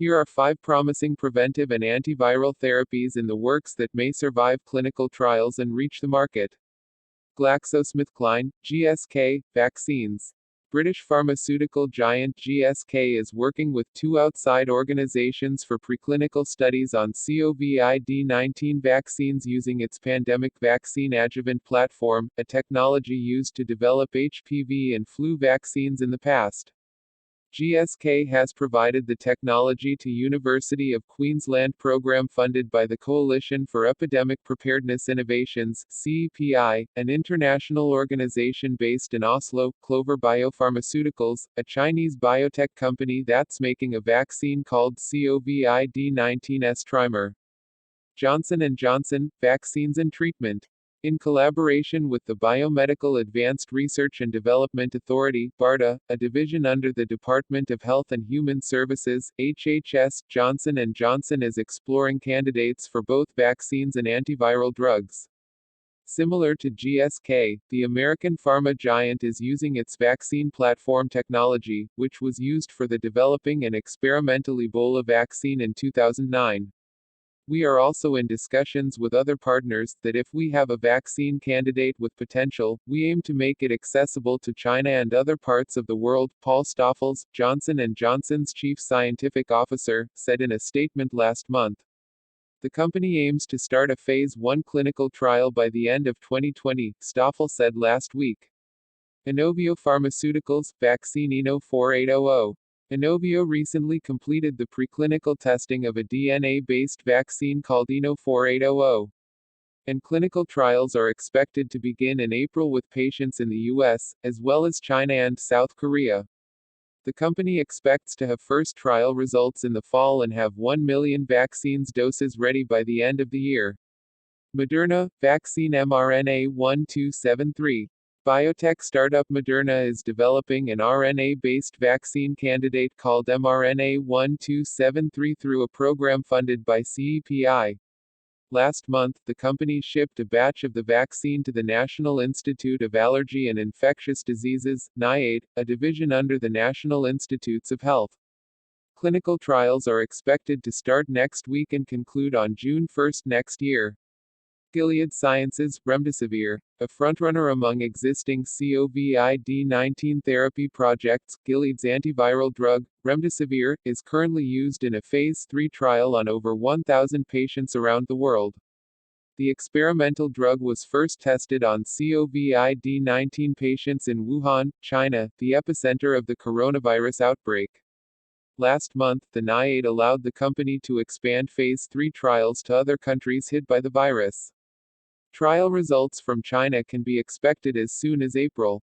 Here are 5 promising preventive and antiviral therapies in the works that may survive clinical trials and reach the market. GlaxoSmithKline, GSK, vaccines. British pharmaceutical giant GSK is working with 2 outside organizations for preclinical studies on COVID-19 vaccines using its pandemic vaccine adjuvant platform, a technology used to develop HPV and flu vaccines in the past. GSK has provided the technology to University of Queensland program funded by the Coalition for Epidemic Preparedness Innovations (CEPI), an international organization based in Oslo. Clover Biopharmaceuticals, a Chinese biotech company that's making a vaccine called COVID-19 trimer. Johnson & Johnson, vaccines and treatment. In collaboration with the Biomedical Advanced Research and Development Authority, BARDA, a division under the Department of Health and Human Services, HHS, Johnson & Johnson is exploring candidates for both vaccines and antiviral drugs. Similar to GSK, the American pharma giant is using its vaccine platform technology, which was used for the developing an experimental Ebola vaccine in 2009. We are also in discussions with other partners that if we have a vaccine candidate with potential, we aim to make it accessible to China and other parts of the world, Paul Stoffels, Johnson & Johnson's chief scientific officer, said in a statement last month. The company aims to start a phase 1 clinical trial by the end of 2020, Stoffel said last week. Inovio Pharmaceuticals, vaccine INO-4800. Inovio recently completed the preclinical testing of a DNA-based vaccine called INO-4800. And clinical trials are expected to begin in April with patients in the US, as well as China and South Korea. The company expects to have first trial results in the fall and have 1 million vaccines doses ready by the end of the year. Moderna, vaccine mRNA-1273. Biotech startup Moderna is developing an RNA-based vaccine candidate called mRNA-1273 through a program funded by CEPI. Last month, the company shipped a batch of the vaccine to the National Institute of Allergy and Infectious Diseases, NIAID, a division under the National Institutes of Health. Clinical trials are expected to start next week and conclude on June 1 next year. Gilead Sciences, Remdesivir, a frontrunner among existing COVID-19 therapy projects, Gilead's antiviral drug, Remdesivir, is currently used in a phase 3 trial on over 1,000 patients around the world. The experimental drug was first tested on COVID-19 patients in Wuhan, China, the epicenter of the coronavirus outbreak. Last month, the NIAID allowed the company to expand phase 3 trials to other countries hit by the virus. Trial results from China can be expected as soon as April.